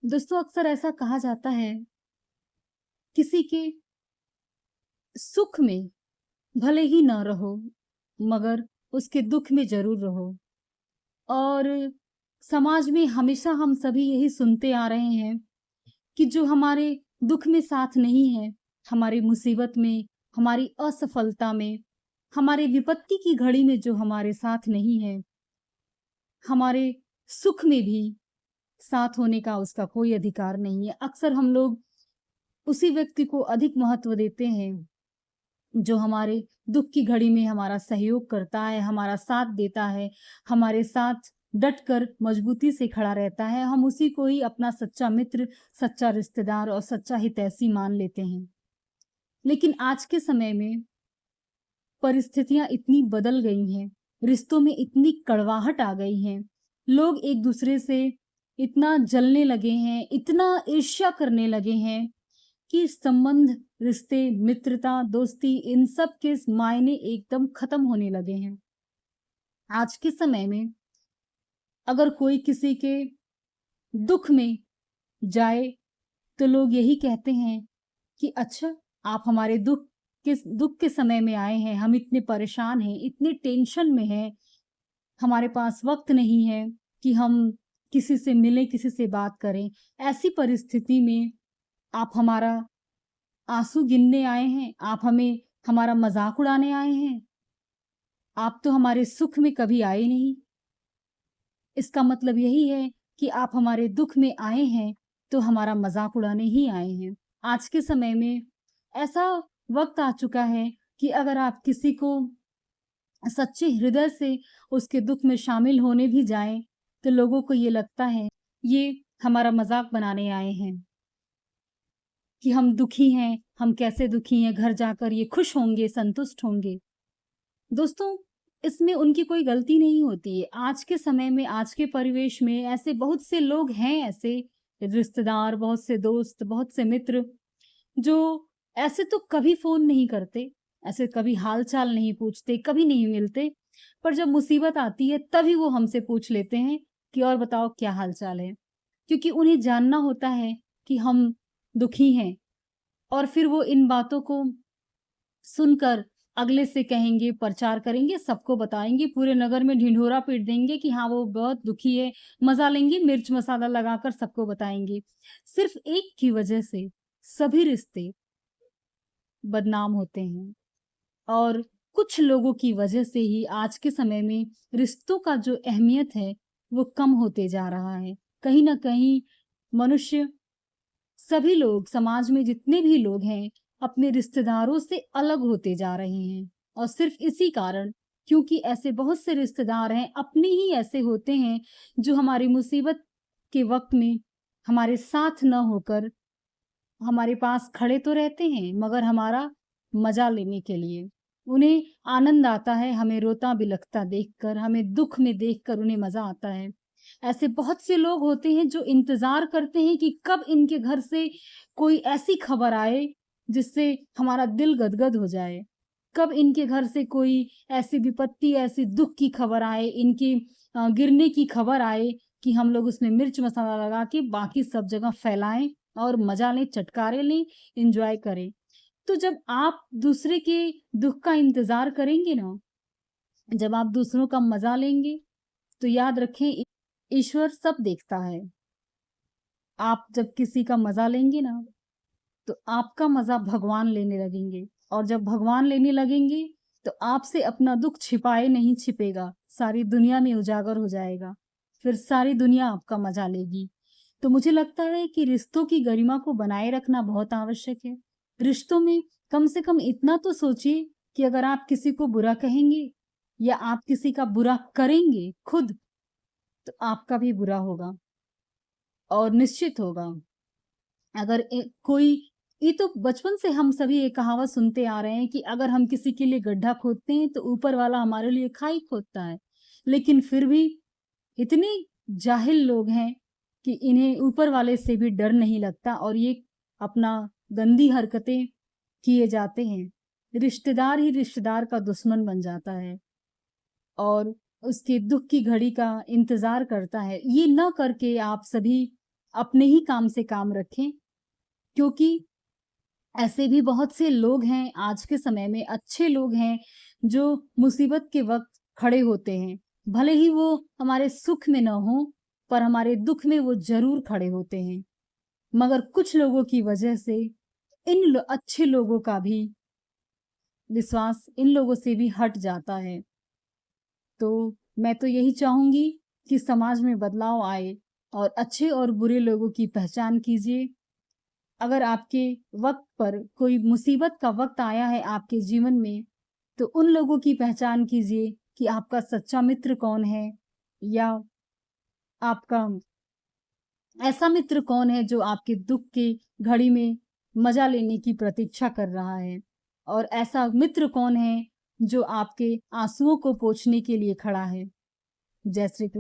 दोस्तों अक्सर ऐसा कहा जाता है, किसी के सुख में भले ही ना रहो, मगर उसके दुख में ज़रूर रहो। और समाज में हमेशा हम सभी यही सुनते आ रहे हैं कि जो हमारे दुख में साथ नहीं है, हमारी मुसीबत में, हमारी असफलता में, हमारे विपत्ति की घड़ी में जो हमारे साथ नहीं है, हमारे सुख में भी साथ होने का उसका कोई अधिकार नहीं है। अक्सर हम लोग उसी व्यक्ति को अधिक महत्व देते हैं जो हमारे दुख की घड़ी में हमारा सहयोग करता है, हमारा साथ देता है, हमारे साथ डटकर मजबूती से खड़ा रहता है। हम उसी को ही अपना सच्चा मित्र, सच्चा रिश्तेदार और सच्चा हितैषी मान लेते हैं। लेकिन आज के समय में परिस्थितियाँ इतनी बदल गई हैं, रिश्तों में इतनी कड़वाहट आ गई है, लोग एक-दूसरे से इतना जलने लगे हैं, इतना ईर्ष्या करने लगे हैं कि संबंध, रिश्ते, मित्रता, दोस्ती इन सब के मायने एकदम खत्म होने लगे हैं। आज के समय में अगर कोई किसी के दुख में जाए तो लोग यही कहते हैं कि अच्छा आप हमारे दुख के समय में आए हैं, हम इतने परेशान हैं, इतने टेंशन में हैं, हमारे पास वक़्त नहीं है कि हम किसी से मिलें, किसी से बात करें। ऐसी परिस्थिति में आप हमारा आँसू गिनने आए हैं, आप हमें हमारा मज़ाक उड़ाने आए हैं, आप तो हमारे सुख में कभी आए नहीं। इसका मतलब यही है कि आप हमारे दुख में आए हैं, तो हमारा मज़ाक उड़ाने ही आए हैं। आज के समय में ऐसा वक़्त आ चुका है कि अगर आप किसी को सच्चे हृदय से उसके दुख में शामिल होने भी जाएँ, तो लोगों को ये लगता है, ये हमारा मज़ाक बनाने आए हैं। कि हम दुखी हैं, हम कैसे दुखी हैं, घर जाकर ये खुश होंगे, संतुष्ट होंगे। दोस्तों, इसमें उनकी कोई गलती नहीं होती है। आज के समय में, आज के परिवेश में ऐसे बहुत से लोग हैं ऐसे रिश्तेदार, बहुत से दोस्त, बहुत से मित्र, जो ऐसे तो कभी फ़ोन नहीं करते, ऐसे कभी हाल-चाल नहीं पूछते, कभी नहीं मिलते, पर जब मुसीबत आती है तभी वो हमसे पूछ लेते हैं कि और बताओ क्या हाल-चाल है? क्योंकि उन्हें जानना होता है कि हम दुखी हैं। और फिर वो इन बातों को सुनकर अगले से कहेंगे, प्रचार करेंगे, सबको बताएँगे, पूरे नगर में ढिंढोरा पीट देंगे कि हाँ, वो बहुत दुखी है, मज़ा लेंगे, मिर्च मसाला लगाकर सबको बताएँगे। सिर्फ़ एक की वजह से सभी रिश्ते बदनाम होते हैं और कुछ लोगों की वजह से ही आज के समय में रिश्तों का जो अहमियत है, वो कम होते जा रहा है। कहीं न कहीं मनुष्य सभी लोग समाज में जितने भी लोग हैं, अपने रिश्तेदारों से अलग होते जा रहे हैं और सिर्फ़ इसी कारण क्योंकि ऐसे बहुत से रिश्तेदार हैं, अपने ही ऐसे होते हैं, जो हमारी मुसीबत के वक़्त में हमारे साथ ना होकर हमारे पास खड़े तो रहते हैं, मगर हमारा मज़ा लेने के लिए। उन्हें आनंद आता है, हमें रोता-बिलखता देखकर, हमें दुःख में देखकर उन्हें मज़ा आता है। ऐसे बहुत से लोग होते हैं जो इंतज़ार करते हैं कि कब इनके घर से कोई ऐसी खबर आए, जिससे हमारा दिल गदगद हो जाए। कब इनके घर से कोई ऐसी विपत्ति, ऐसी दुःख की खबर आए, इनके गिरने की खबर आए कि हम लोग उसमें मिर्च मसाला लगा के बाकी सब जगह फैलाएँ और मज़ा लें, चटकारे लें, एन्जॉय करें। तो जब आप दूसरे के दुःख का इंतज़ार करेंगे ना, जब आप दूसरों का मज़ा लेंगे, तो याद रखें ईश्वर सब देखता है। आप जब किसी का मज़ा लेंगे ना, तो आपका मज़ा भगवान लेने लगेंगे और जब भगवान लेने लगेंगे, तो आपसे अपना दुःख छिपाए नहीं छिपेगा, सारी दुनिया में उजागर हो जाएगा। फिर सारी दुनिया आपका मज़ा लेगी। तो मुझे लगता है कि रिश्तों की गरिमा को बनाए रखना बहुत आवश्यक है। रिश्तों में कम से कम इतना तो सोचिए कि अगर आप किसी को बुरा कहेंगे या आप किसी का बुरा करेंगे खुद, तो आपका भी बुरा होगा और निश्चित होगा। अगर कोई ये तो बचपन से हम सभी ये कहावत सुनते आ रहे हैं कि अगर हम किसी के लिए गड्ढा खोदते हैं तो ऊपर वाला हमारे लिए खाई खोदता है। लेकिन फिर भी इतने जाहिल लोग हैं कि इन्हें ऊपर वाले से भी डर नहीं लगता और ये अपना गंदी हरकतें किए जाते हैं। रिश्तेदार ही रिश्तेदार का दुश्मन बन जाता है और उसके दुःख की घड़ी का इंतज़ार करता है। ये ना करके आप सभी अपने ही काम से काम रखें, क्योंकि ऐसे भी बहुत से लोग हैं आज के समय में, अच्छे लोग हैं जो मुसीबत के वक़्त खड़े होते हैं। भले ही वो हमारे सुख में ना हों, पर हमारे दुःख में वो ज़रूर खड़े होते हैं। मगर कुछ लोगों की वजह से अच्छे लोगों का भी विश्वास इन लोगों से भी हट जाता है। तो मैं तो यही चाहूँगी कि समाज में बदलाव आए और अच्छे और बुरे लोगों की पहचान कीजिए। अगर आपके वक़्त पर कोई मुसीबत का वक़्त आया है आपके जीवन में, तो उन लोगों की पहचान कीजिए कि आपका सच्चा मित्र कौन है, या आपका ऐसा मित्र कौन है जो आपके दुःख की घड़ी में मज़ा लेने की प्रतीक्षा कर रहा है, और ऐसा मित्र कौन है जो आपके आँसुओं को पोंछने के लिए खड़ा है। जय श्री कृष्ण।